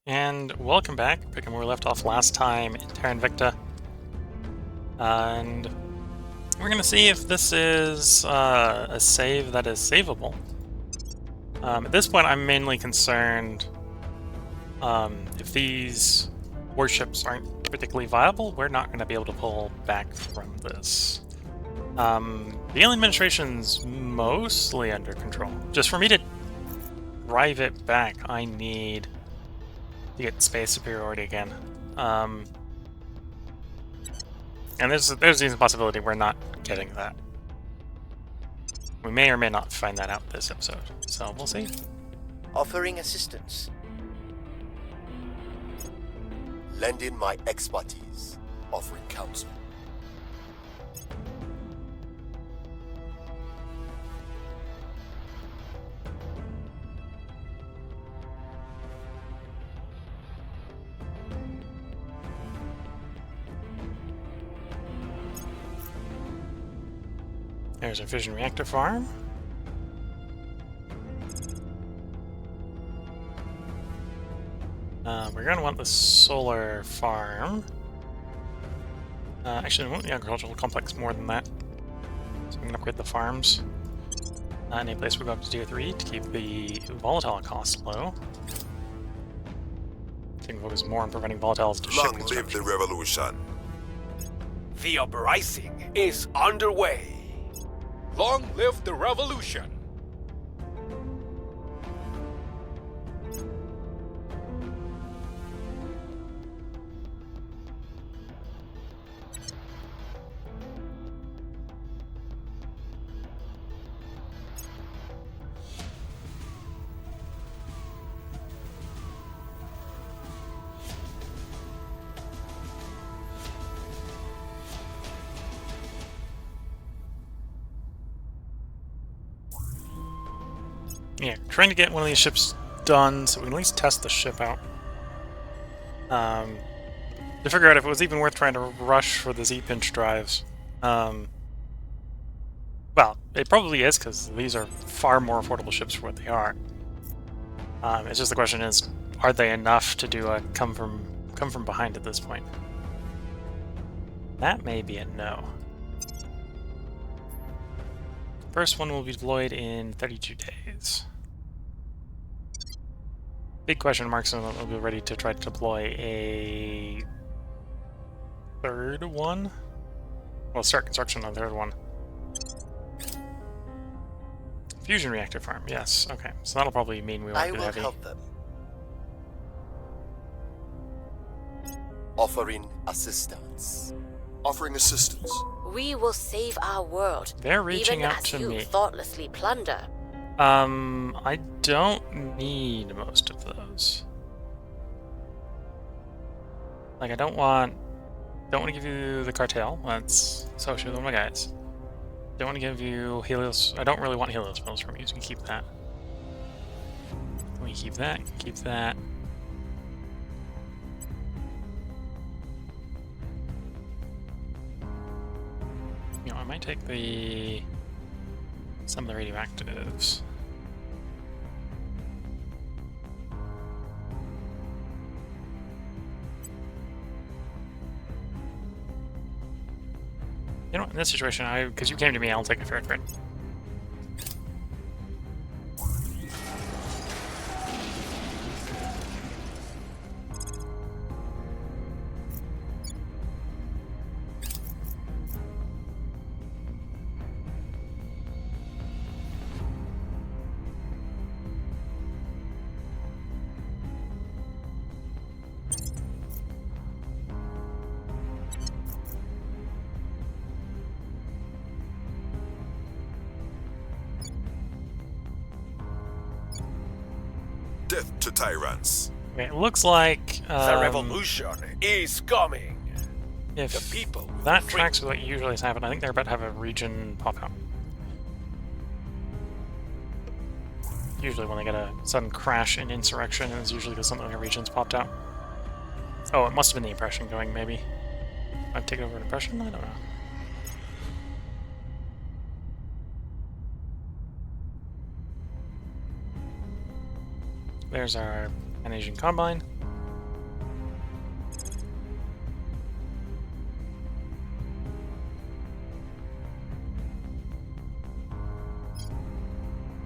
And welcome back, picking where we left off last time in Terra Invicta. And we're going to see if this is a save that is savable. At this point, I'm mainly concerned if these warships aren't particularly viable, we're not going to be able to pull back from this. The alien administration's mostly under control. Just for me to drive it back, I need to get space superiority again. And there's even a possibility we're not getting that. We may or may not find that out this episode, so we'll see. Offering assistance. Lending my expertise. Offering counsel. There's a fission reactor farm. We're going to want the solar farm. Actually, I want the agricultural complex more than that. So I'm going to upgrade the farms. In a place we go up to tier 3 to keep the volatile costs low. I think focus more on preventing volatiles to ship Long live construction. the revolution. The uprising is underway. Long live the revolution! Yeah, trying to get one of these ships done so we can at least test the ship out. To figure out if it was even worth trying to rush for the Z-pinch drives. Well, it probably is, because these are far more affordable ships for what they are. It's just the question is, are they enough to do a come from behind at this point? That may be a no. First one will be deployed in 32 days. Big question marks, and we'll be ready to try to deploy a third one. Well, start construction on the third one. Fusion reactor farm, yes. Okay, so that'll probably mean we won't I do will heavy. help them. Offering assistance. Offering assistance. We will save our world, They're reaching even out as to you me. thoughtlessly plunder. I don't need most of those. Like, I don't want to give you the cartel. That's associated with one of my guys. Don't want to give you Helios. I don't really want Helios pills from you, so we can keep that. We can keep that. Keep that. You know, I might take some of the radioactives. You know what, in this situation, because you came to me, I'll take a fair trade. Death to tyrants. Okay, it looks like The revolution is coming. if The people will that be free. tracks with what usually has happened, I think they're about to have a region pop out. Usually when they get a sudden crash in insurrection, it's usually because something in a region's popped out. Oh, it must have been the impression going, maybe. I've taken over an impression? I don't know. There's our Pan-Asian Combine.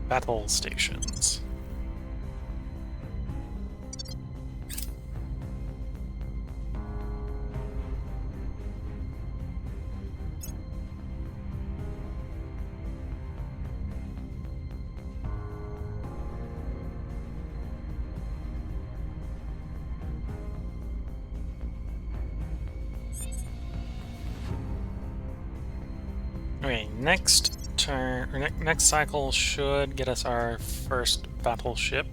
battle stations. Okay, next turn, or next cycle should get us our first battleship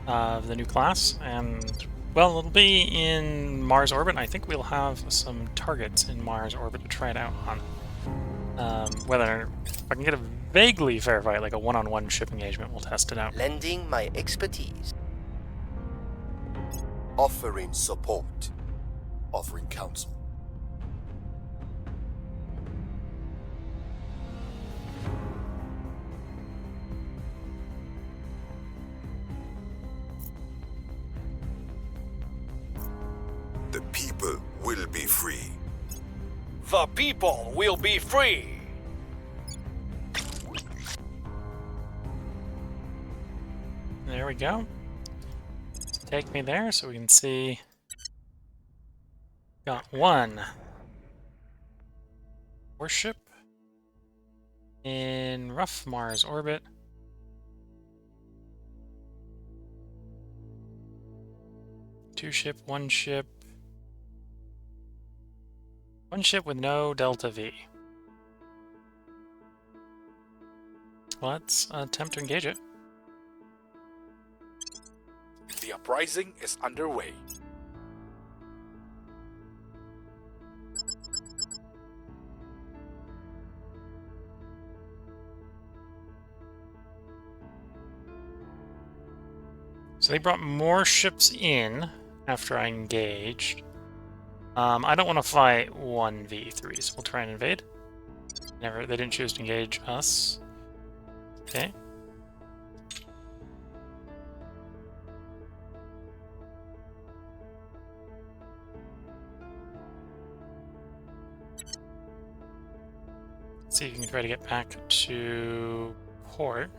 of the new class, and well, it'll be in Mars orbit. I think we'll have some targets in Mars orbit to try it out on. Whether if I can get a vaguely fair fight, like a one-on-one ship engagement, we'll test it out. Lending my expertise. Offering support. Offering counsel. The people will be free. The people will be free. There we go. Take me there so we can see. Got one warship in rough Mars orbit. Two ship, one ship. One ship with no Delta V. Let's attempt to engage it. The uprising is underway. So they brought more ships in after I engaged. I don't want to fight 1v3, so we'll try and invade. They didn't choose to engage us. Okay. Let's see if you can try to get back to port.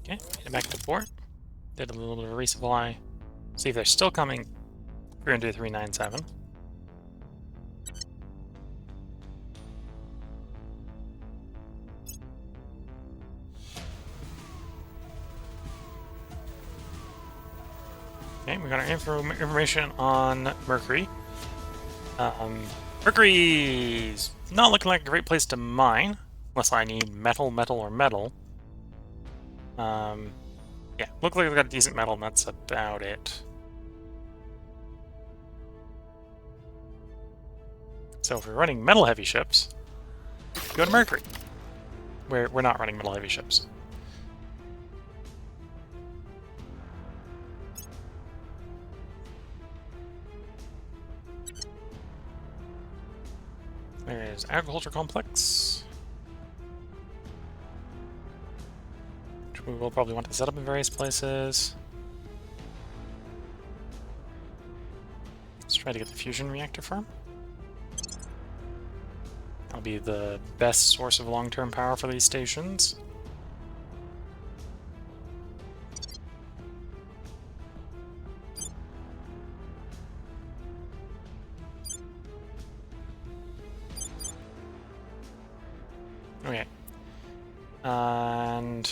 Okay, get it back to port. Did a little bit of a resupply. See if they're still coming. We're gonna do 397. Okay, we got our information on Mercury. Mercury's not looking like a great place to mine, unless I need metal, or metal. Yeah, looks like we've got decent metal, and that's about it. So if we're running metal-heavy ships, go to Mercury. We're not running metal-heavy ships. There's agriculture complex, which we will probably want to set up in various places. Let's try to get the fusion reactor farm. That'll be the best source of long-term power for these stations. Okay. And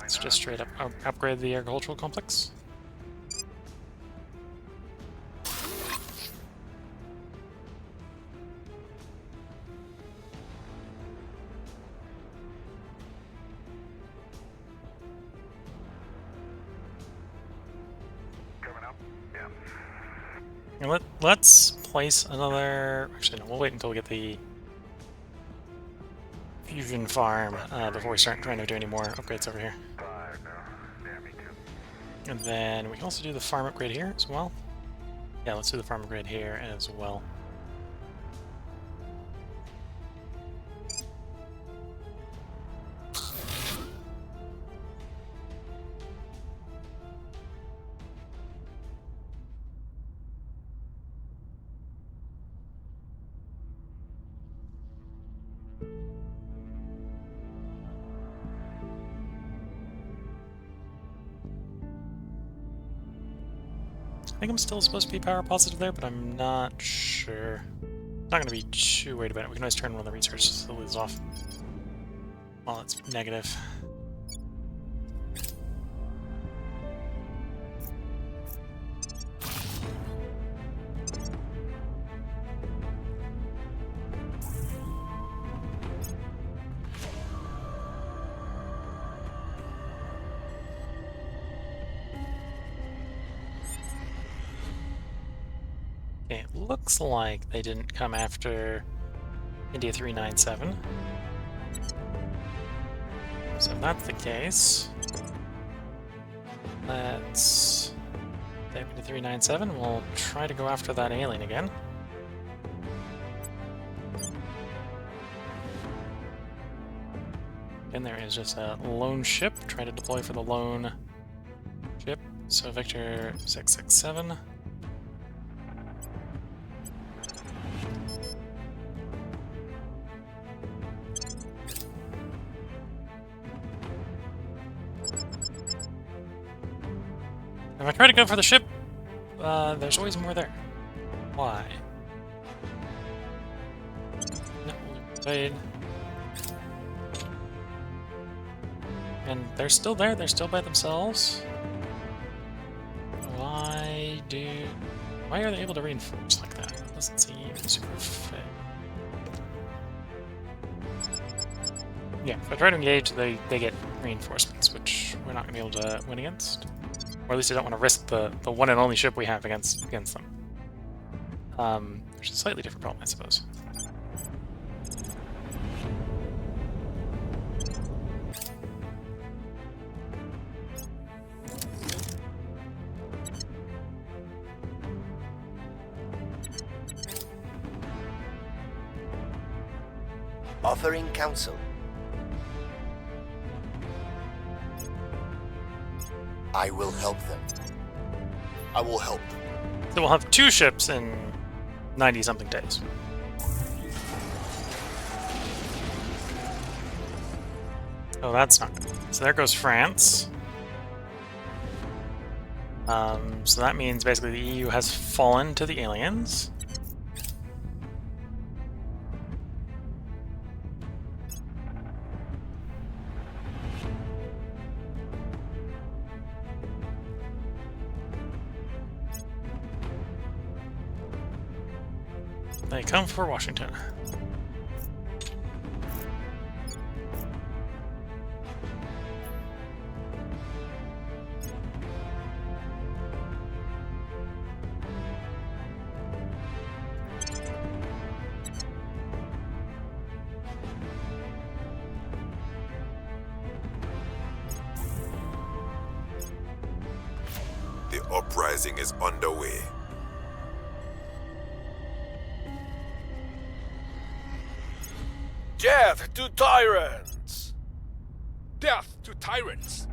let's just straight up upgrade the agricultural complex. And let's place another. Actually, no, we'll wait until we get the fusion farm before we start trying to do any more upgrades over here. And then we can also do the farm upgrade here as well. Yeah, let's do the farm upgrade here as well. think I'm still supposed to be power positive there, but I'm not sure. Not going to be too worried about it. We can always turn one of the research facilities off while it's negative. Okay, it looks like they didn't come after India 397. So if that's the case, let's type into 397. We'll try to go after that alien again. And there is just a lone ship. Try to deploy for the lone ship. So Victor 667. If I try to go for the ship, there's always more there. Why? No, evade. And they're still there, they're still by themselves. Why are they able to reinforce like that? That doesn't seem super fair. Yeah, if I try to engage, they get reinforcements, which we're not going to be able to win against. Or at least I don't want to risk the one and only ship we have against them. Which is a slightly different problem, I suppose. Offering counsel. I will help them. I will help them. So we'll have 2 ships in 90-something days. Oh, that's not good. So there goes France. So that means basically the EU has fallen to the aliens. They come for Washington. The uprising is underway. Death to tyrants! Death to tyrants!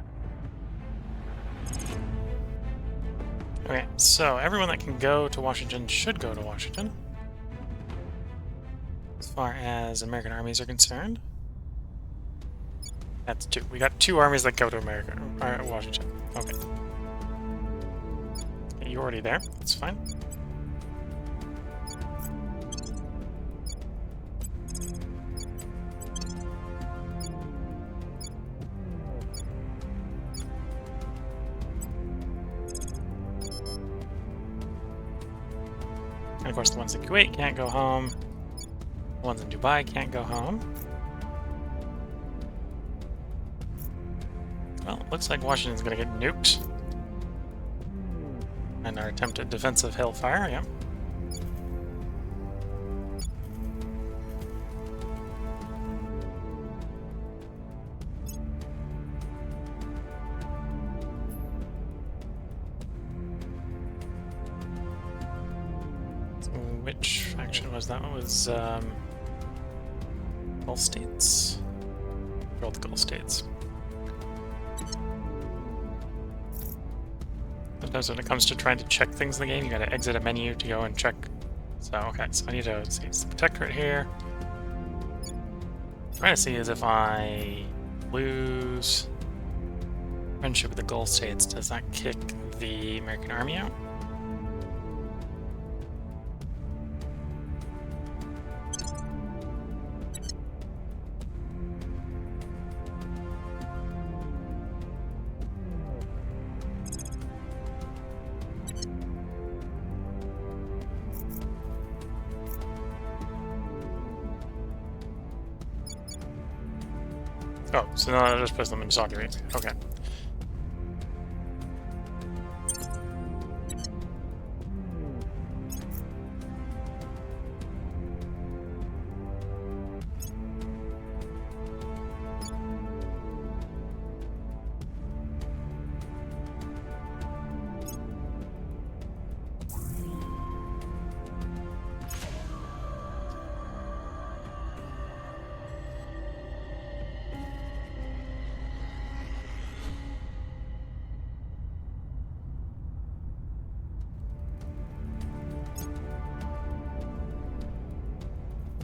Okay, so everyone that can go to Washington should go to Washington. As far as American armies are concerned. That's 2. We got 2 armies that go to Washington. Okay. You're already there. That's fine. And of course the ones in Kuwait can't go home. The ones in Dubai can't go home. Well, it looks like Washington's gonna get nuked. And our attempted defensive hellfire, yeah. So which faction was that? One was Gulf States? Control the Gulf States. Sometimes when it comes to trying to check things in the game, you gotta exit a menu to go and check. So, okay, so I need to see it's the protectorate here. I'm trying to see as if I lose friendship with the Gulf States, does that kick the American army out? Oh, so now I just puts them in Saudi Arabia. Okay.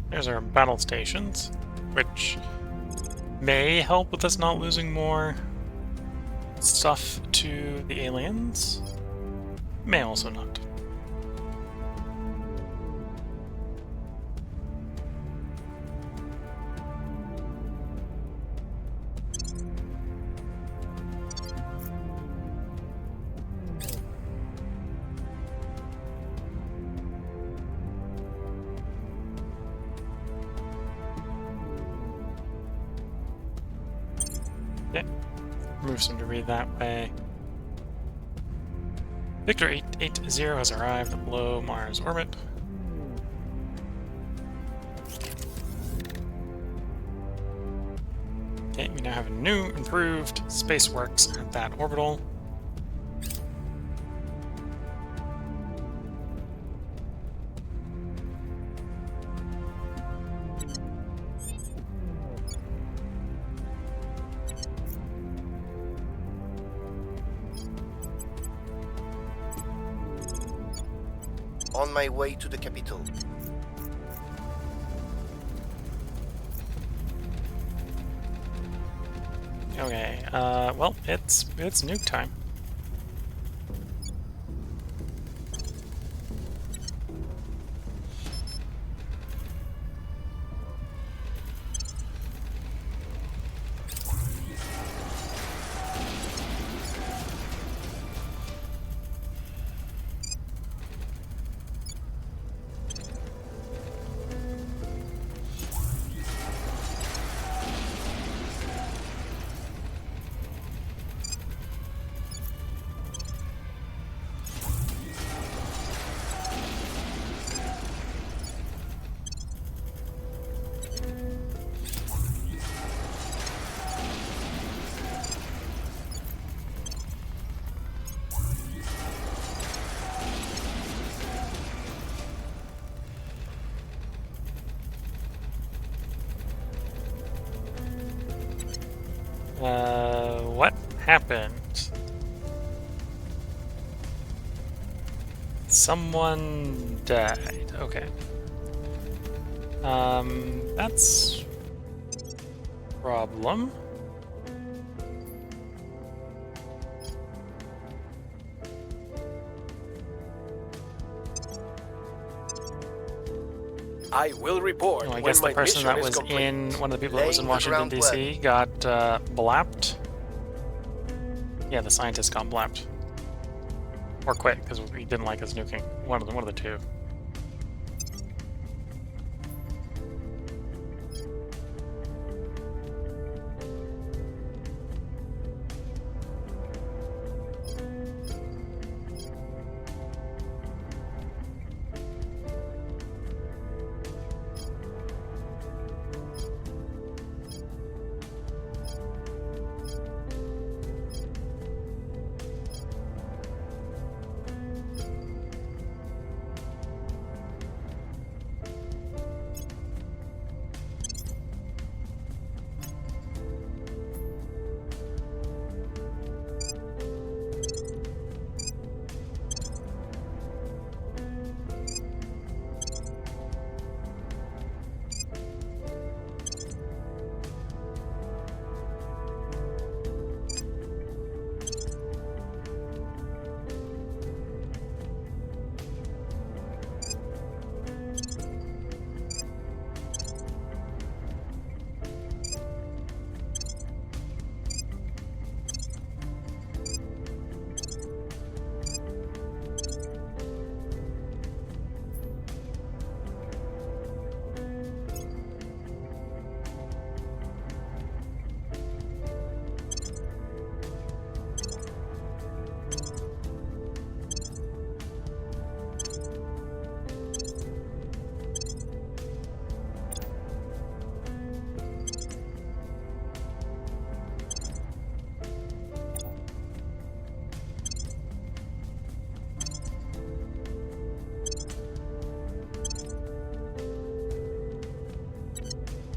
There's our battle stations, which may help with us not losing more stuff to the aliens. May also not. Okay, move some debris that way. Victor 880 has arrived at below Mars orbit. Okay, we now have a new, improved Spaceworks at that orbital. On my way to the capital. Okay, well, it's nuke time. What happened? Someone died. Okay. That's a problem. I will report Well, I when guess the my person mission that is was complete. in one of the people that was in Laying the Washington groundwork. D.C. got blapped. Yeah, the scientist got blapped, or quit because we didn't like his nuking. One of the two.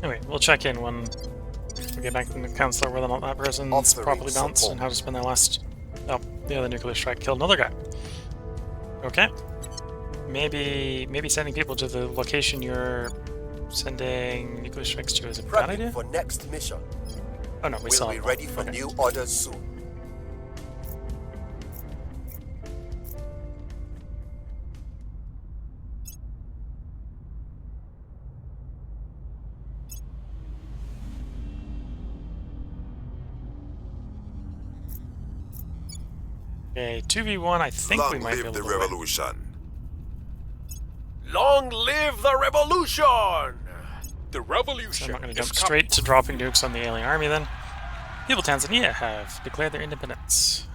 Anyway, we'll check in when we get back from the counselor whether or not that person's Offering properly balanced support. and how to spend their last... Oh, the other nuclear strike killed another guy. Okay. Maybe sending people to the location you're sending nuclear strikes to is a bad Prepping idea? for next mission. Oh no, we We'll saw be it. ready for Okay. new orders soon. Okay, 2v1, I think we Long might be live able the to win. revolution. Long live the revolution! The So I'm revolution not going to is jump straight to dropping nukes on the alien army then. People of Tanzania have declared their independence.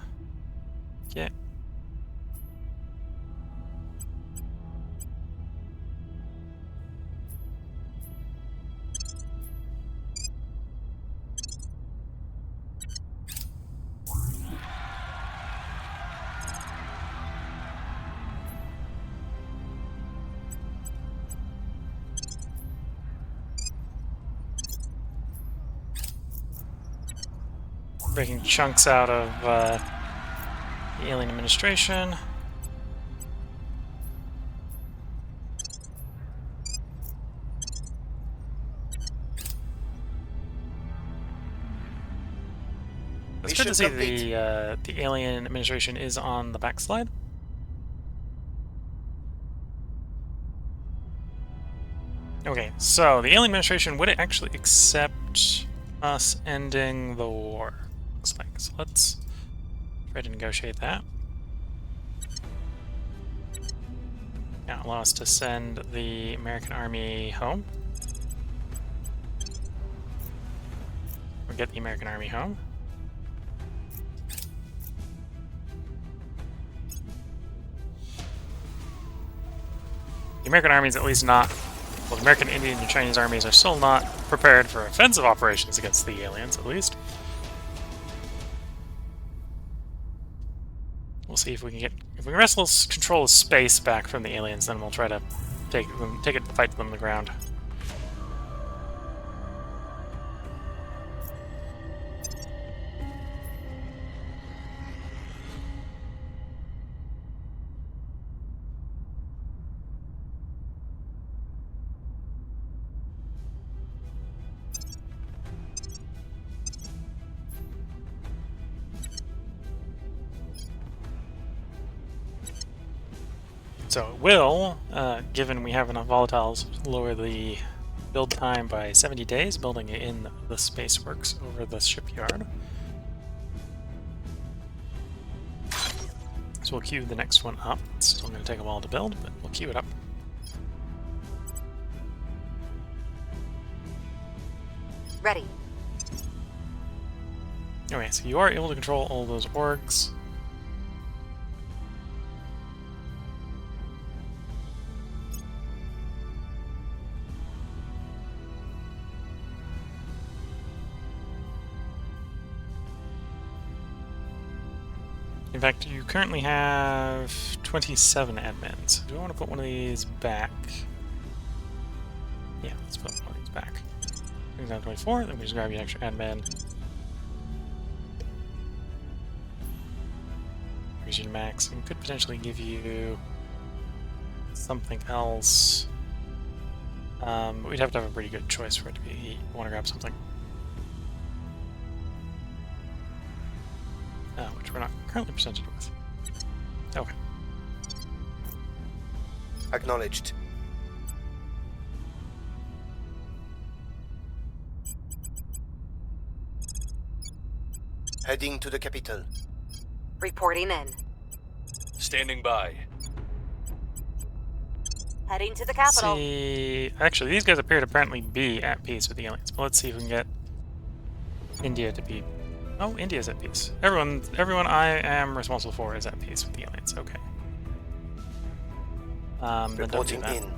Okay. Breaking chunks out of the alien administration. It's good to Mission see complete. the alien administration is on the backslide. Okay, so the alien administration, would it actually accept us ending the war? Looks like. So let's try to negotiate that. Yeah, allow us to send the American army home. Or get the American army home. The American army is at least not... Well, the American, Indian, and Chinese armies are still not prepared for offensive operations against the aliens, at least. We'll see if we can get... If we can wrestle control of space back from the aliens, then we'll try to take it, fight them on the ground. So it will, given we have enough volatiles, lower the build time by 70 days, building it in the spaceworks over the shipyard. So we'll queue the next one up. It's still going to take a while to build, but we'll queue it up. Ready. Okay, so you are able to control all those orgs. In fact, you currently have 27 admins. Do I want to put one of these back? Yeah, let's put one of these back. Brings down to 24, then we just grab you an extra admin. Brings you to max, and could potentially give you something else. But we'd have to have a pretty good choice for it to be. I want to grab something. Which we're not currently presented with. Okay. Acknowledged. Heading to the capital. Reporting in. Standing by. Heading to the capital. See, actually, these guys appear to apparently be at peace with the aliens. But let's see if we can get India to be. Oh, India's at peace. Everyone I am responsible for is at peace with the aliens. Okay. Then don't do Reporting that. in.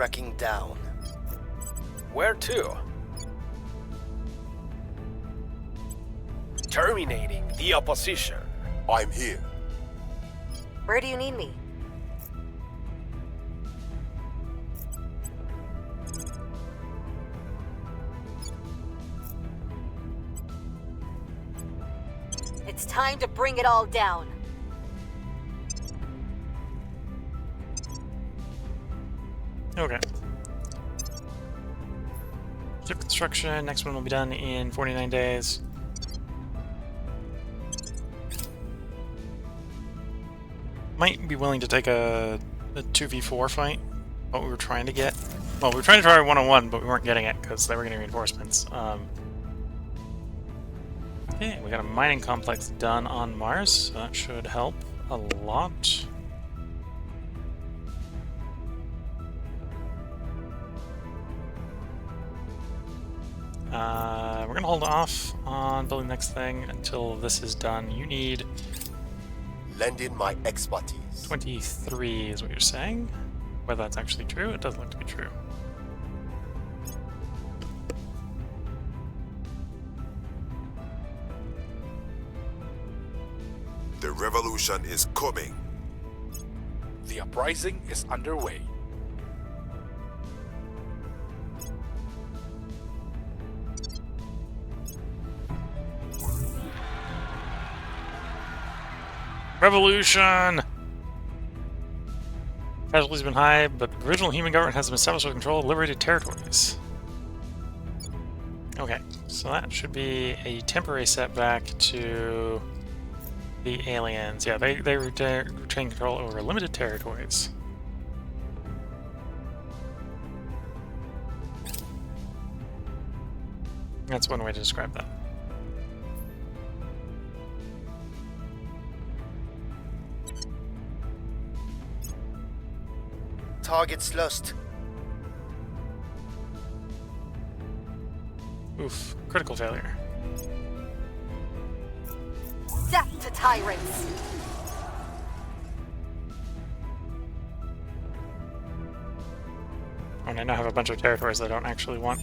cracking down. Where to? Terminating the opposition. I'm here. Where do you need me? It's time to bring it all down. Okay. Ship construction. Next one will be done in 49 days. Might be willing to take a 2v4 fight. What we were trying to get. Well, we were trying to try a 1-on-1, but we weren't getting it because they were getting reinforcements. Okay, we got a mining complex done on Mars, so that should help a lot. We're gonna hold off on building the next thing until this is done. You need Lend in my expertise. 23 is what you're saying. Whether that's actually true, it does look to be true. The revolution is coming. The uprising is underway. Revolution! Casualties have been high, but the original human government has been established with control of liberated territories. Okay, so that should be a temporary setback to the aliens. Yeah, they retain control over limited territories. That's one way to describe that. Targets lost. Oof, critical failure. Death to tyrants! And I now have a bunch of territories I don't actually want.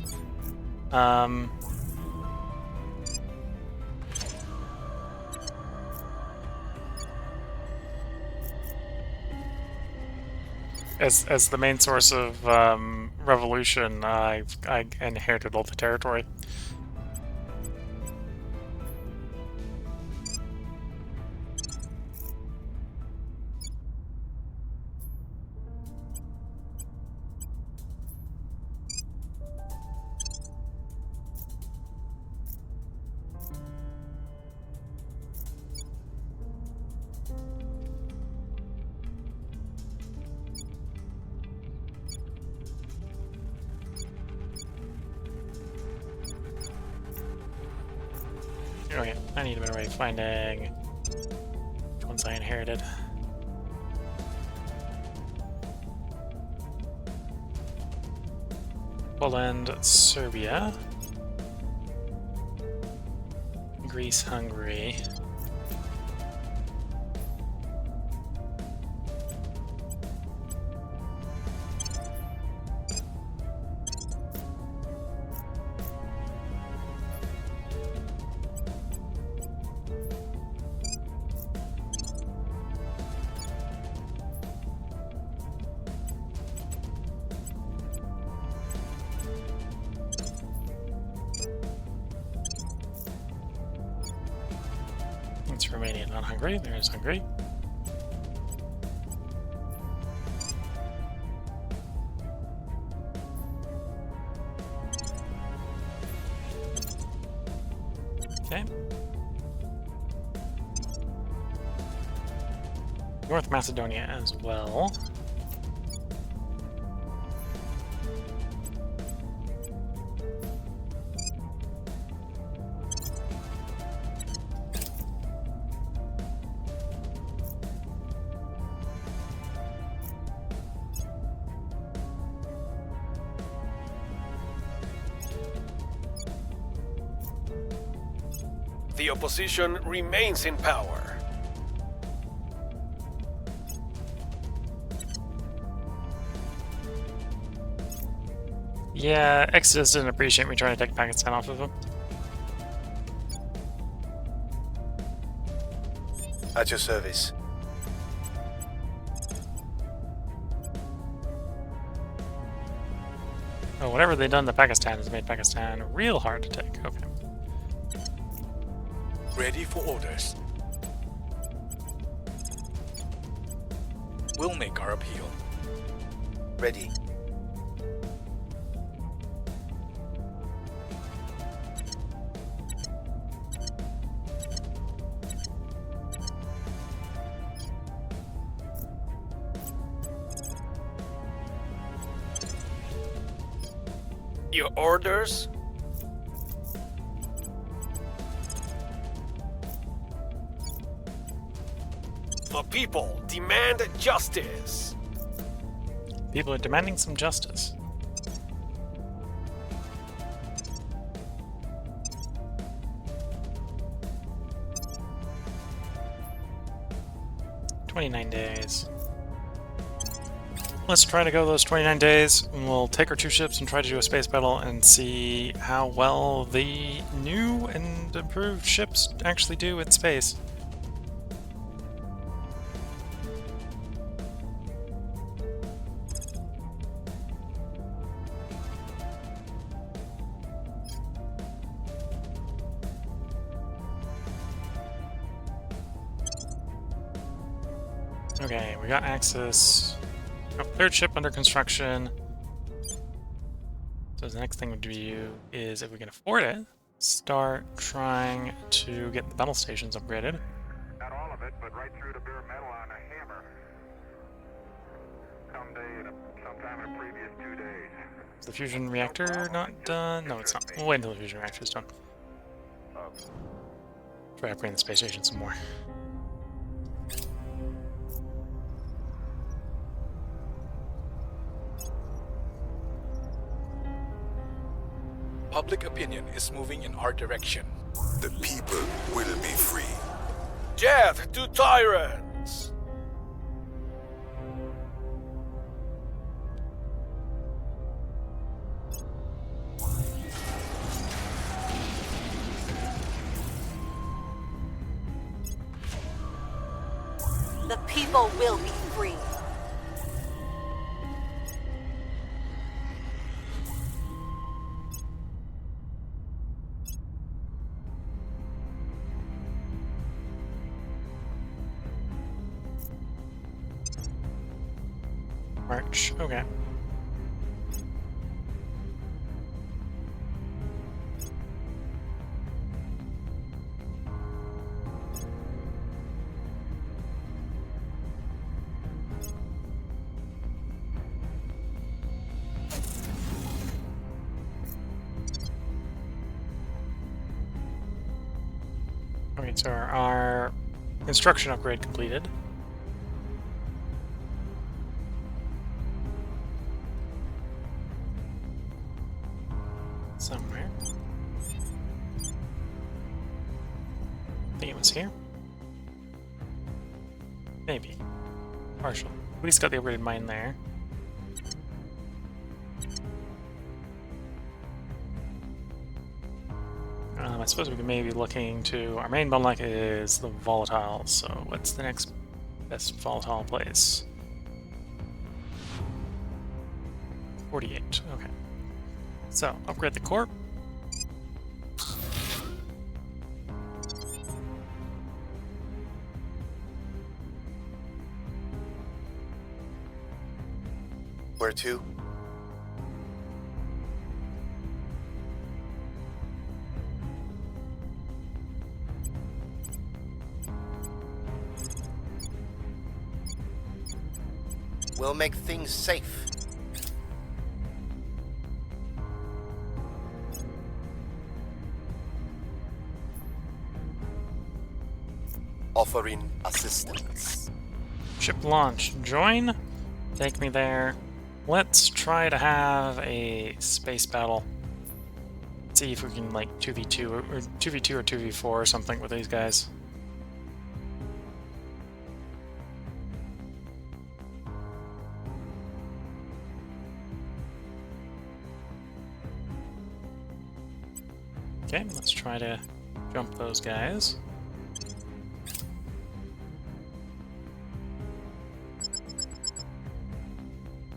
As the main source of revolution, I inherited all the territory. Okay, I need a better way of finding which ones I inherited. Poland, Serbia, Greece, Hungary. It's Romania, not Hungary. There's Hungary. Okay. North Macedonia as well. The opposition remains in power. Yeah, Exodus didn't appreciate me trying to take Pakistan off of him. At your service. Oh, whatever they've done to Pakistan has made Pakistan real hard to take. Okay. Ready for orders. We'll make our appeal. Ready. Your orders? The people demand justice. People are demanding some justice. "29 days. Let's try to go those 29 days, and we'll take our 2 ships and try to do a space battle and see how well the new and improved ships actually do in space. Okay, we got access. Oh, 3rd ship under construction. So the next thing would do is, if we can afford it, start trying to get the battle stations upgraded. Not all of it, but right through to bare metal on a hammer. Sometime in the previous 2 days. Is the fusion reactor not done? No, it's not. We'll wait until the fusion reactor is done. Try upgrading the space station some more. Public opinion is moving in our direction. The people will be free. Death to tyrants! The people will be free. March. Okay. Okay, so our construction upgrade completed. Somewhere. I think it was here. Maybe. Partial. At least got the upgraded mine there. I suppose we could maybe be looking to... Our main bottleneck is the volatile, so what's the next best volatile place? 48, okay. So, upgrade the corp. Where to? We'll make things safe. Offering assistance. Ship launch. Join. Take me there. Let's try to have a space battle. See if we can, like, 2v2 or 2v2 or 2v4 or something with these guys. Okay, let's try to jump those guys.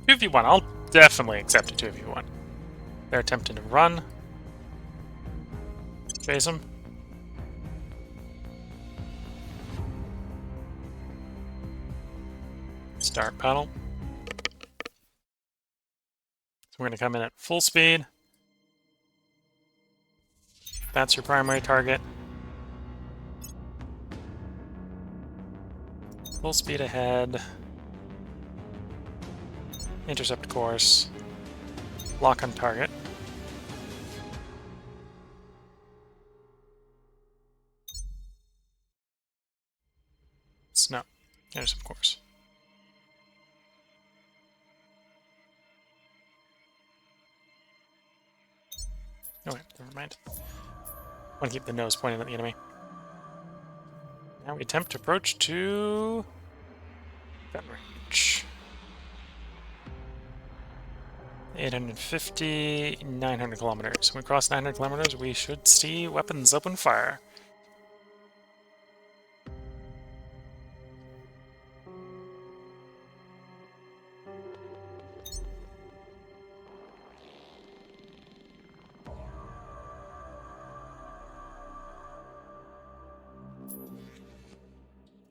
Two v one. I'll definitely accept a 2v1. They're attempting to run. Chase them. Start pedal. So we're going to come in at full speed. That's your primary target. Full speed ahead. Intercept course. Lock on target. No. Intercept course. Oh wait, never mind. I want to keep the nose pointing at the enemy. Now we attempt to approach to gun range. 850, 900 kilometers. When we cross 900 kilometers, we should see weapons open fire.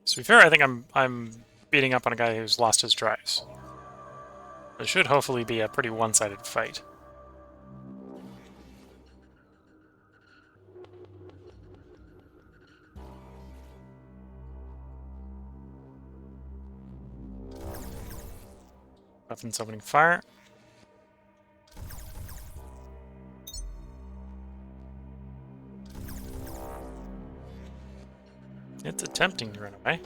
To be fair, I think I'm beating up on a guy who's lost his drives. It should hopefully be a pretty one-sided fight. Weapons opening fire. It's attempting to run away.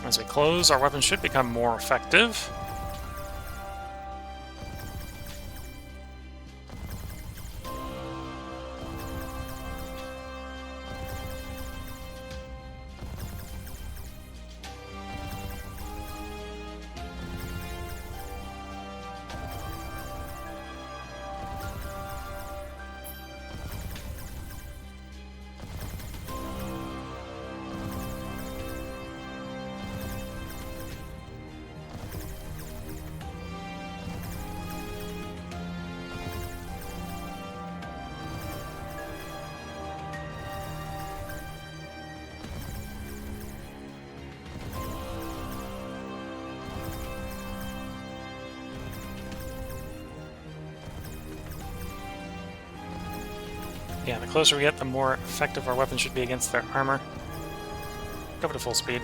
As we close, our weapons should become more effective. Yeah, the closer we get, the more effective our weapons should be against their armor. Go to full speed.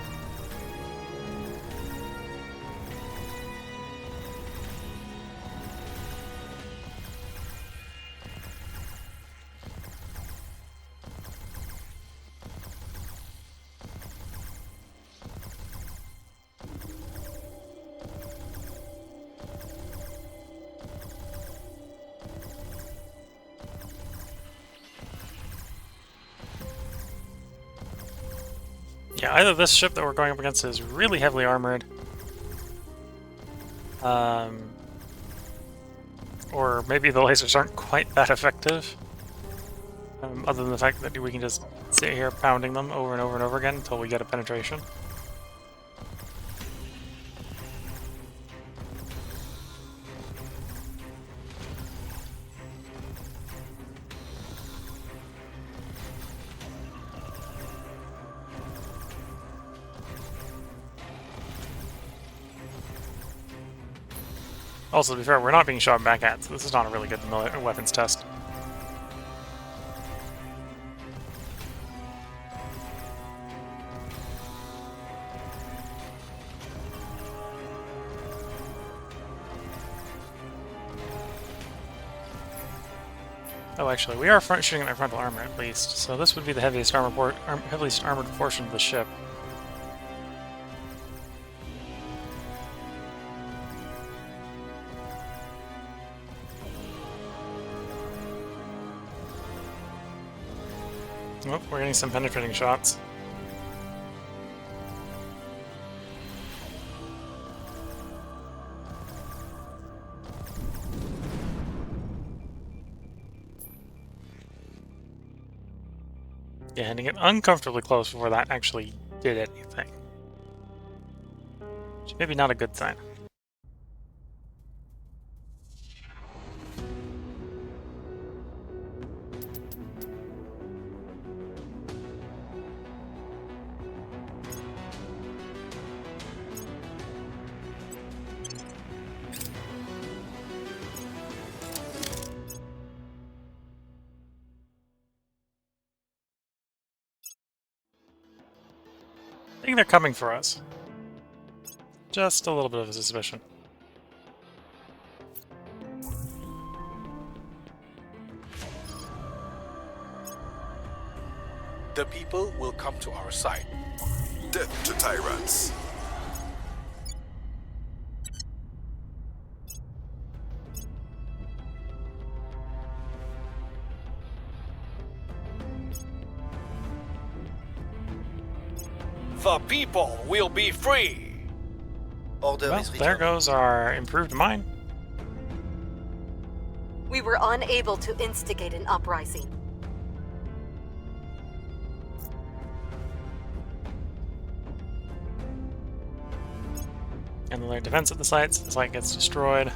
Yeah, either this ship that we're going up against is really heavily armored, or maybe the lasers aren't quite that effective, other than the fact that we can just sit here pounding them over and over and over again until we get a penetration. Also, to be fair, we're not being shot back at, so this is not a really good weapons test. Oh, actually, we are shooting at my frontal armor at least, so this would be the heaviest heaviest armored portion of the ship. Oh, we're getting some penetrating shots. Yeah, and to get uncomfortably close before that actually did anything. Which maybe not a good sign. I think they're coming for us. Just a little bit of a suspicion. The people will come to our side. Death to tyrants. The people will be free. Order Well, is there returned. goes our improved mine. We were unable to instigate an uprising. And their defense at the sites. The site gets destroyed.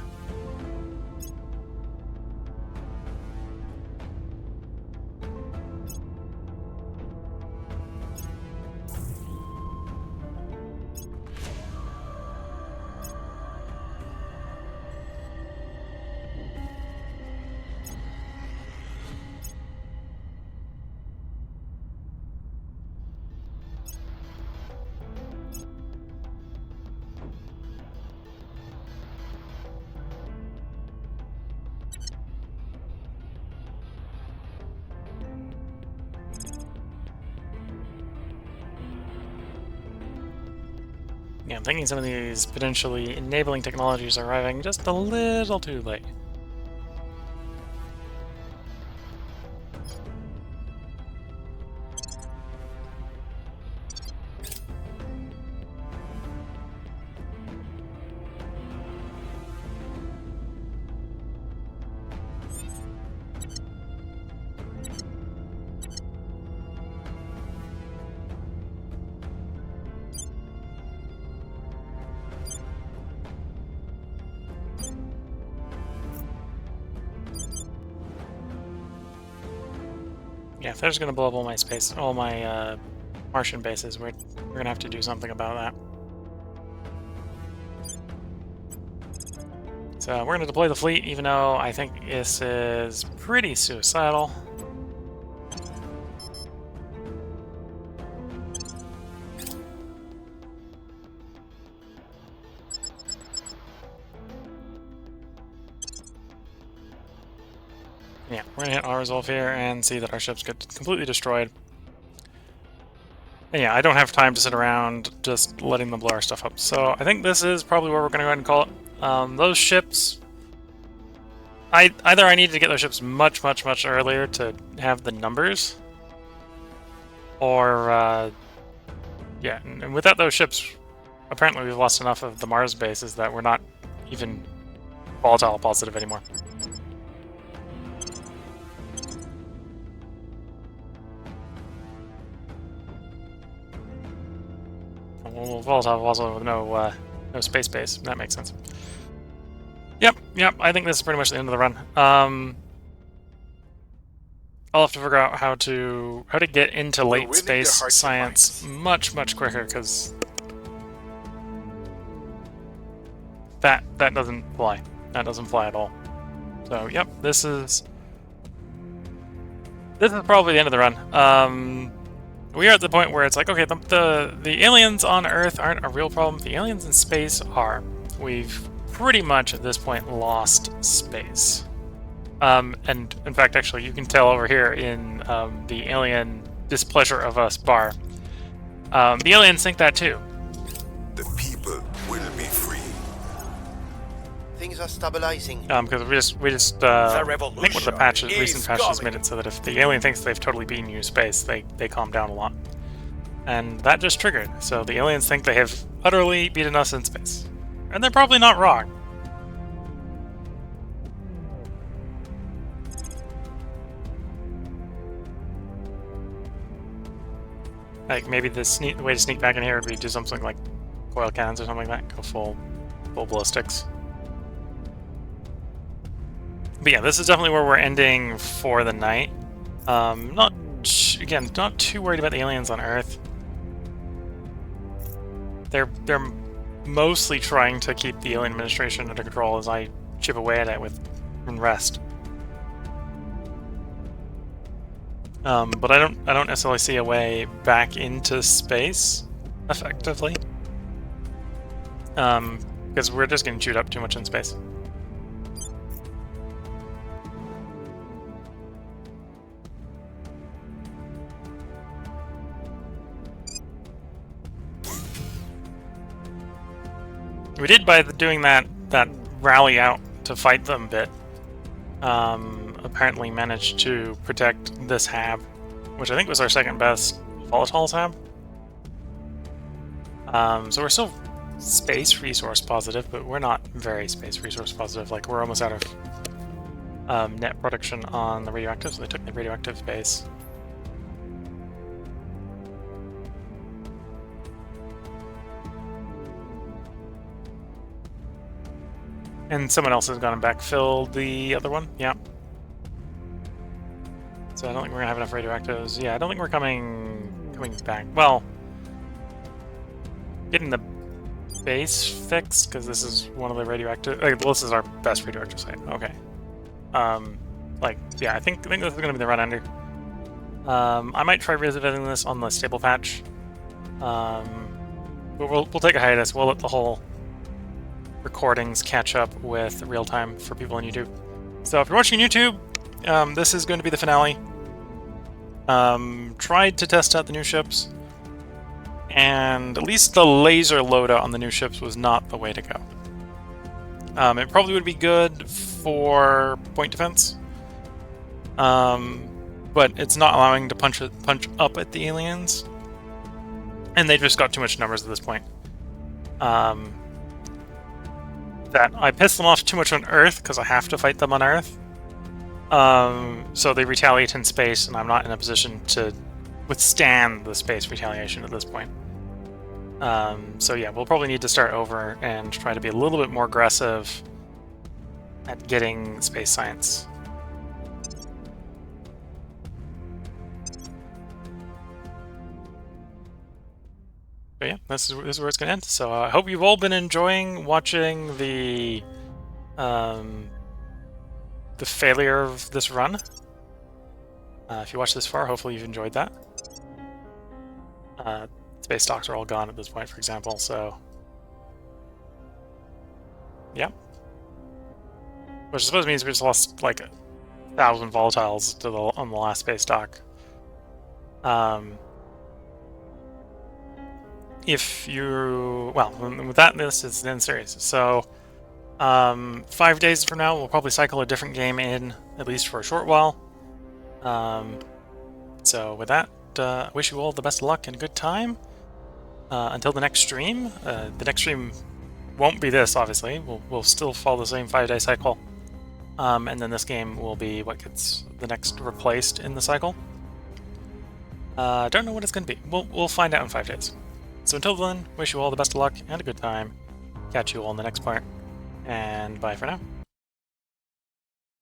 Yeah, I'm thinking some of these potentially enabling technologies are arriving just a little too late. Yeah, if they're just gonna blow up all my Martian bases, we're gonna have to do something about that. So we're gonna deploy the fleet, even though I think this is pretty suicidal. Yeah, we're gonna hit our resolve here and see that our ships get completely destroyed. And yeah, I don't have time to sit around just letting them blow our stuff up. So I think this is probably where we're gonna go ahead and call it. Those ships, either I needed to get those ships much earlier to have the numbers, or yeah, and without those ships, apparently we've lost enough of the Mars bases that we're not even volatile positive anymore. Well, volatile also with no space base. That makes sense. Yep. I think this is pretty much the end of the run. I'll have to figure out how to get into We're late winning space their hearts and science minds. much quicker, because that doesn't fly. That doesn't fly at all. So yep, this is probably the end of the run. We are at the point where it's like, okay, the aliens on Earth aren't a real problem. The aliens in space are. We've pretty much at this point lost space. And in fact, actually, you can tell over here in the alien displeasure of us bar. The aliens think that too. The people will be free. Things are stabilizing. Because we just I think one of the revolution patches, is recent patches, coming. made it so that if the alien thinks they've totally beaten you in space, they calm down a lot, and that just triggered. So the aliens think they have utterly beaten us in space, and they're probably not wrong. Like maybe the way to sneak back in here would be do something like coil cannons or something like that. Go full ballistics. But yeah, this is definitely where we're ending for the night. Not too worried about the aliens on Earth. They're mostly trying to keep the alien administration under control as I chip away at it with rest. But I don't necessarily see a way back into space effectively. Because we're just getting chewed up too much in space. We did, by doing that rally out to fight them bit, apparently managed to protect this hab, which I think was our second best volatiles hab. So we're still space resource positive, but we're not very space resource positive. Like, we're almost out of net production on the radioactive, so they took the radioactive base. And someone else has gone and backfilled the other one, yeah. So I don't think we're gonna have enough radioactives. Yeah, I don't think we're coming back. Well, getting the base fixed, because this is one of the radioactive. This is our best radioactive site. Okay. Yeah, I think this is gonna be the run under. I might try revisiting this on the stable patch. But we'll take a hiatus. We'll let the whole recordings catch up with real time for people on YouTube. So if you're watching YouTube, this is going to be the finale. Tried to test out the new ships, and at least the laser loadout on the new ships was not the way to go. It probably would be good for point defense, but it's not allowing to punch up at the aliens, and they just got too much numbers at this point. That I pissed them off too much on Earth because I have to fight them on Earth. So they retaliate in space, and I'm not in a position to withstand the space retaliation at this point. So yeah, we'll probably need to start over and try to be a little bit more aggressive at getting space science. But yeah, this is where it's going to end. So I hope you've all been enjoying watching the failure of this run. If you watched this far, hopefully you've enjoyed that. Space stocks are all gone at this point, for example, so yeah. Which I suppose means we just lost like 1,000 volatiles on the last space stock. With that, this is the end series. So 5 days from now, we'll probably cycle a different game in, at least for a short while. So with that, wish you all the best of luck and a good time. Until the next stream. The next stream won't be this, obviously. We'll still follow the same 5-day cycle. And then this game will be what gets the next replaced in the cycle. Don't know what it's going to be. We'll find out in 5 days. So until then, wish you all the best of luck and a good time. Catch you all in the next part. And bye for now.